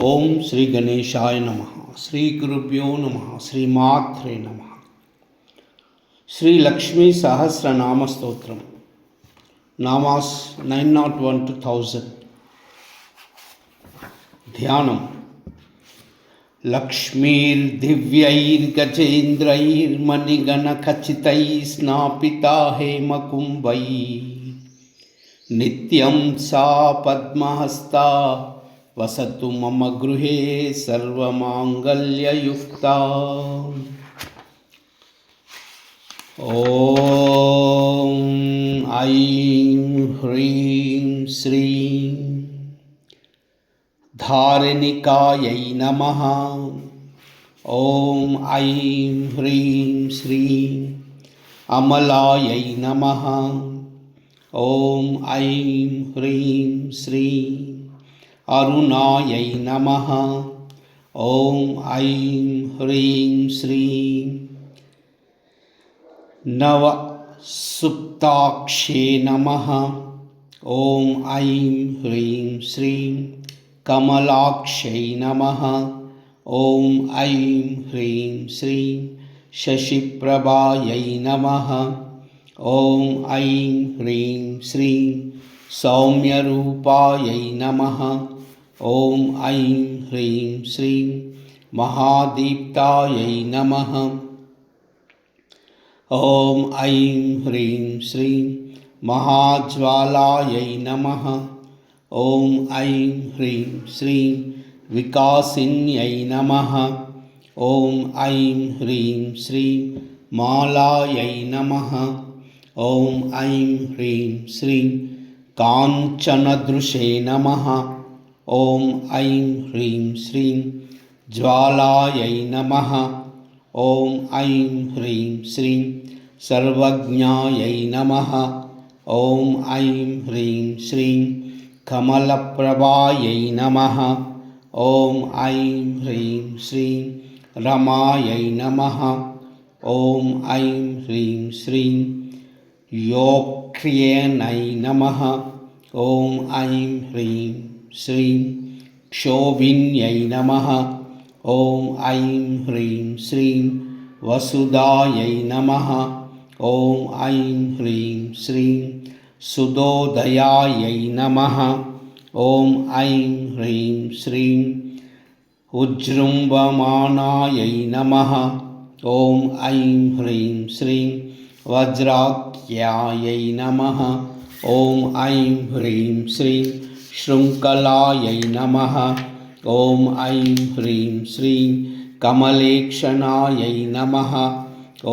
ఓం శ్రీ గణేశాయ నమః. శ్రీ గురుభ్యో నమః. శ్రీమాత్రే నమః. శ్రీ లక్ష్మీ సహస్రనామ స్తోత్రం. నామాస్ 901 to 1000. ధ్యానం. లక్ష్మీర్దివ్యైర్గజేంద్రైర్మణిగణఖచితైః హేమకుంభైః నిత్యం సా పద్మహస్తా వసతు మమ గృహే సర్వమాంగళ్యయుక్తా. ఓం ఐం హ్రీం శ్రీం ధారిణికాయై నమః. ఓం ఐం హ్రీం శ్రీం అమలాయై నమః. ఓం ఐం హ్రీం శ్రీం అరుణాయై నమః. ఓం ఐం హ్రీం శ్రీం నవసుప్తాక్షే నమః. ఓం ఐం హ్రీం శ్రీం కమలాక్షై నమః. ఓం ఐం హ్రీం శ్రీం శశిప్రభాయై నమః. ఓం ఐం హ్రీం శ్రీం సౌమ్యరూపాయై నమః. ఓం ఐం హ్రీం శ్రీం మహాదీప్తాయై నమః. ఓం ఐం హ్రీం శ్రీం మహాజ్వాలాయై నమః. ఓం ఐం హ్రీం శ్రీం వికాసిన్యై నమః. ఓం ఐం హ్రీం శ్రీం మాలాయై నమః. ఓం ఐం హ్రీం శ్రీం కాంచనదృశే నమః. ఓం ఐం హ్రీం శ్రీం జ్వాలాయై నమః. ఓం ఐం హ్రీం శ్రీం సర్వజ్ఞాయై నమః. ఓం ఐం హ్రీం శ్రీం కమలప్రభాయై నమః. ఓం ఐం హ్రీం శ్రీం రమాయై నమః. ఓం ఐం హ్రీం శ్రీం యోక్ష్యేనై నమః. ఓం ఐం హ్రీం శ్రీం క్షోభిన్యై నమః. ఓం ఐం హ్రీం శ్రీం వసుదాయై నమః. ఓం ఐం హ్రీం శ్రీం సుదోదయాయై నమః. ఓం ఐం హ్రీం శ్రీం ఉజ్జృంభమానాయై నమః. ఓం ఐం హ్రీం శ్రీం వజ్రాఖ్యాయై నమః. ఓం ఐం హ్రీం శ్రీం శృంఖలాయై నమః. ఓం ఐం హ్రీం శ్రీం కమలేక్షణాయై నమః.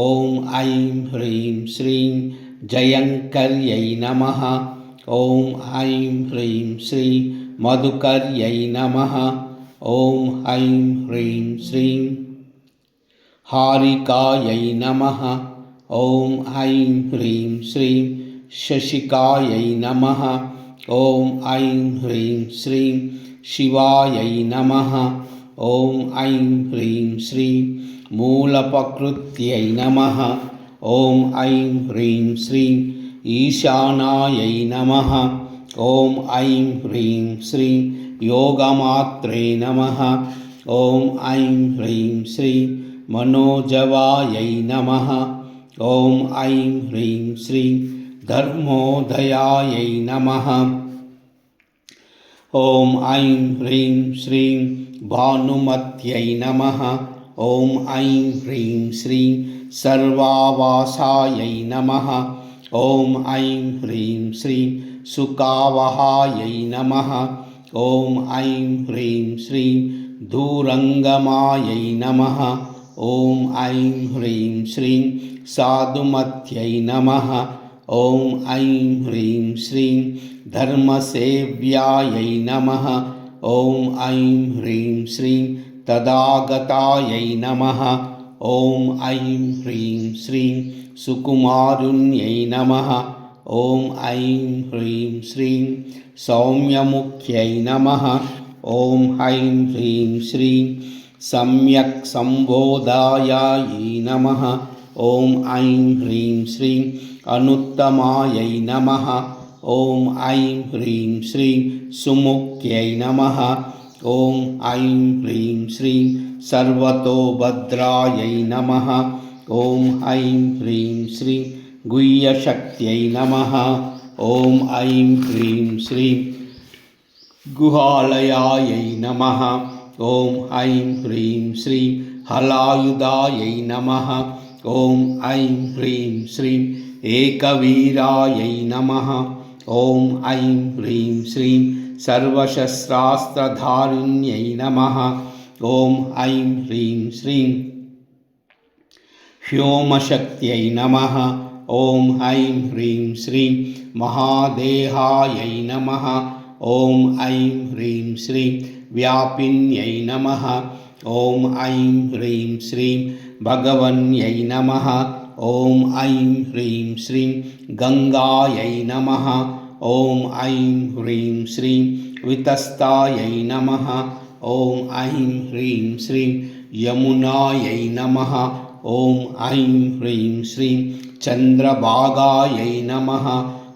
ఓం ఐం హ్రీం శ్రీం జయంకర్యై నమః. ఓం ఐం హ్రీం శ్రీం మధుకర్యై నమః. ఓం ఐం హ్రీం శ్రీం హారికాయై నమః. ఓం ఐం హ్రీం శ్రీం శశికాయై నమః. ఓం ఐం హ్రీం శ్రీం శివాయై నమః. ఓం ఐం హ్రీం శ్రీం మూలప్రకృత్యై నమః. ఓం ఐం హ్రీం శ్రీం ఈశానాయై నమః. ఓం ఐం హ్రీం శ్రీం యోగమాత్రే నమః. ఓం ఐం హ్రీం శ్రీం మనోజవాయై నమః. ఓం ఐం హ్రీం శ్రీం ధర్మోదయాయై నమః. ఓం ఐం హ్రీం శ్రీం భానుమత్యై నమః. ఓం ఐం హ్రీం శ్రీం సర్వావాసాయై నమః. ఓం ఐం హ్రీం శ్రీం సుఖావహాయై నమః. ఓం ఐం హ్రీం శ్రీం ధూరంగమాయై నమః. ఓం ఐం హ్రీం శ్రీం సాధుమత్యై నమః. ఓం ఐం హ్రీం శ్రీం ధర్మసేవ్యాయై నమః. ఓం ఐం హ్రీం శ్రీం తదాగతాయై నమః. ఓం ఐం హ్రీం శ్రీం సుకుమారుణ్యై నమః. ఓం ఐం హ్రీం శ్రీం సౌమ్యముఖ్యై నమః. ఓం ఐం హ్రీం శ్రీం సమ్యక్ సంబోధాయాయై నమః. ఓం ఐం హ్రీం శ్రీం అనుత్తమాయై నమః. ఓం ఐం హ్రీం శ్రీం సుముఖ్యై నమః. ॐ ऐं ह्रीं श्रीं सर्वतोभद्रायै नमः। ॐ ऐं ह्रीं श्रीं गुह्यशक्त्यै नमः। ॐ ऐं ह्रीं श्रीं गुहालयायै नमः। ॐ ऐं ह्रीं श्रीं हलायुधायै नमः। ॐ ऐं ह्रीं श्रीं एकवीरायै नमः। ॐ ऐं ह्रीं श्रीं सर्वशस्त्रास्त्रधारिण्यै नमः। ॐ ऐं ह्रीं श्रीं व्योमशक्त्यै नमः। ॐ ऐं ह्रीं श्रीं महादेहायै नमः। ॐ ऐं ह्रीं श्रीं व्यापिन्यै नमः। ॐ ऐं ह्रीं श्रीं भगवन्यै नमः। ॐ ऐं ह्रीं श्रीं गङ्गायै नमः। ॐ ऐं ह्रीं श्रीं वितस्तायै नमः। ॐ ऐं ह्रीं श्रीं यमुनायै नमः। ॐ ऐं ह्रीं श्रीं चन्द्रभागायै नमः।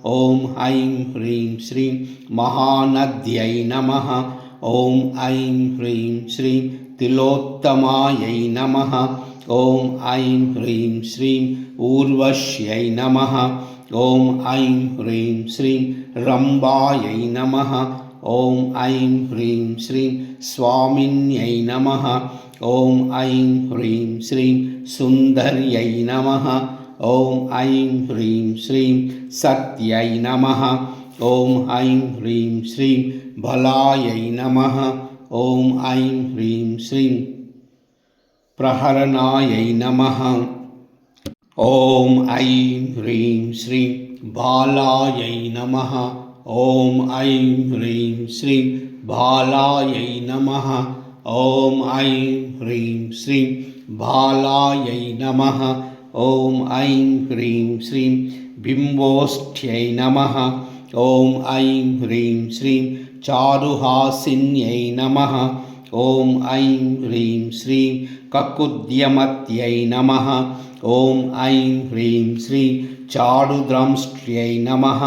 ॐ ऐं ह्रीं श्रीं महानद्यै नमः। ॐ ऐं ह्रीं श्रीं तिलोत्तमायै नमः। ॐ ऐं ह्रीं श्रीं ऊर्वश्यै नमः। ॐ ऐं ह्रीं श्रीं रम्भायै नमः। ॐ ऐं ह्रीं श्रीं स्वामिन्यै नमः। ॐ ऐं ह्रीं श्रीं सुन्दर्यै नमः। ॐ ऐं ह्रीं श्रीं सत्यै नमः। ॐ ऐं ह्रीं श्रीं बलायै नमः। ॐ ऐं ह्रीं श्रीं प्रहरणायै नमः। ॐ ऐं ह्रीं श्रीं बालायै नमः। ॐ ऐं ह्रीं श्रीं बालायै नमः। ॐ ऐं ह्रीं श्रीं बालायै नमः। ॐ ऐं ह्रीं श्रीं बिम्बोष्ठ्यै नमः। ॐ ऐं ह्रीं श्रीं चारुहासिन्यै नमः। ॐ ऐं ह्रीं श्रीं ककुद्यमत्यै नमः। ॐ ऐं ह्रीं श्रीं चारुद्रंष्ट्यै नमः।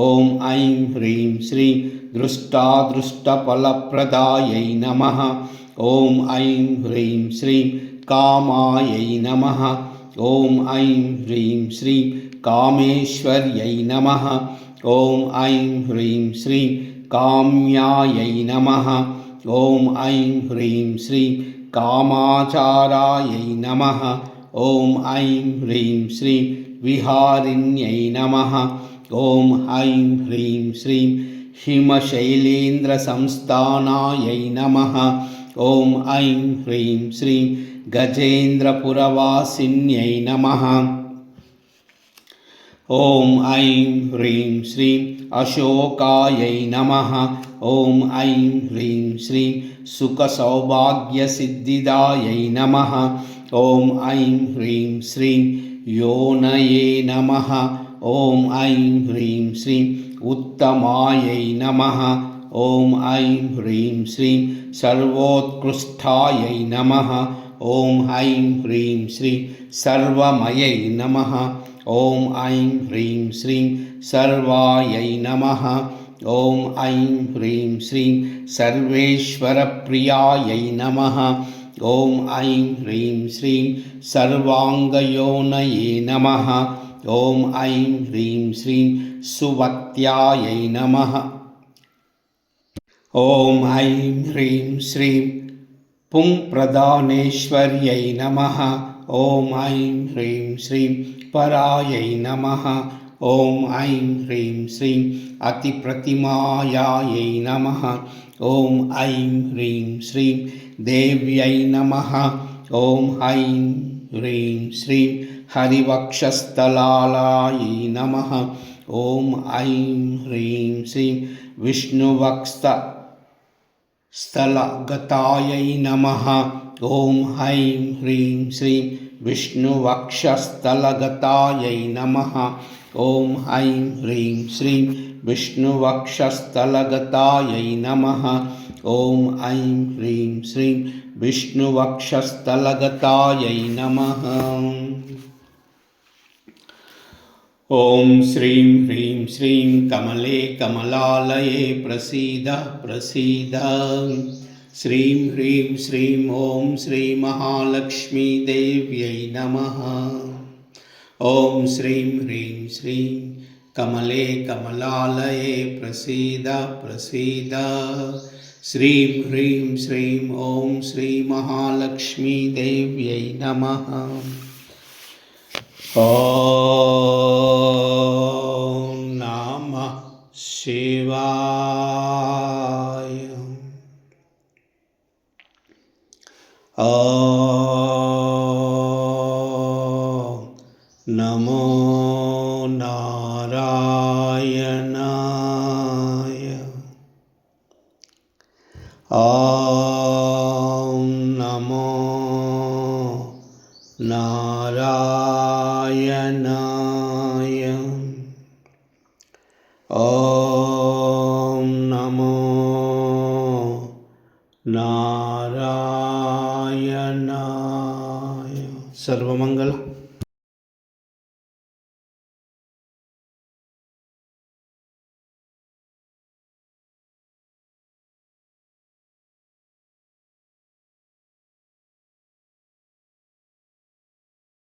ॐ ऐं ह्रीं श्रीं दृष्टादृष्टफलप्रदायै नमः। ॐ ऐं ह्रीं श्रीं कामायै नमः। ॐ ऐं ह्रीं श्रीं कामेश्वर्यै नमः। ॐ ऐं ह्रीं श्रीं काम्यायै नमः। ॐ ऐं ह्रीं श्रीं कामाचारायै नमः। ॐ ऐं ह्रीं श्रीं विहारिण्यै नमः। ॐ ऐं ह्रीं श्रीं हिमशैलेन्द्रसंस्थानायै नमः। ॐ ऐं ह्रीं श्रीं गजेन्द्रपुरवासिन्यै नमः। ॐ ऐं ह्रीं श्रीं अशोकायै नमः। ॐ ऐं ह्रीं श्रीं सुखसौभाग्यसिद्धिदायै नमः। ॐ ऐं ह्रीं श्रीं योनये नमः। ॐ ऐं ह्रीं श्रीं उत्तमायै नमः। ॐ ऐं ह्रीं श्रीं सर्वोत्कृष्टायै नमः। ॐ ऐं ह्रीं श्रीं सर्वमयै नमः। ॐ ऐं ह्रीं श्रीं सर्वायै नमः। ॐ ऐं ह्रीं श्रीं सर्वेश्वरप्रियायै नमः। ॐ ऐं ह्रीं श्रीं सर्वाङ्गयोनये नमः। ॐ ऐं ह्रीं श्रीं सुवत्यायै नमः। ॐ ऐं ह्रीं श्रीं पुंप्रधानेश्वर्यै नमः। ॐ ऐं ह्रीं श्रीं परायै नमः। ॐ ऐं ह्रीं श्रीं अतिप्रतिमायायै नमः। ॐ ऐं ह्रीं श्रीं देव्यै नमः। ॐ ऐं ह्रीं श्रीं हरिवक्षस्थलायै नमः। ॐ ऐं ह्रीं श्रीं विष्णुवक्षस्थलगतायै नमः। ॐ ऐं ह्रीं श्रीं विष्णुवक्षस्थलगतायै नमः। ॐ ऐं ह्रीं श्रीं विष्णुवक्षस्थलगतायै नमः। ॐ ऐं ह्रीं श्रीं विष्णुवक्षस्थलगतायै नमः। ॐ श्रीं ह्रीं श्रीं कमले कमलालये प्रसीद प्रसीद। श्रीं ह्रीं श्रीं ॐ श्रीमहालक्ष्मीदेव्यै नमः। ॐ श्रीं ह्रीं श्रीं कमले कमलालये प्रसीद प्रसीद। श्रीं ह्रीं श्रीं ॐ श्रीमहालक्ष्मीदेव्यै नमः। ॐ नमः शिवाय। ॐ नमो नारायणाय। ॐ नमो नारायणाय। ॐ नमो नारायणाय। सर्वमंगल।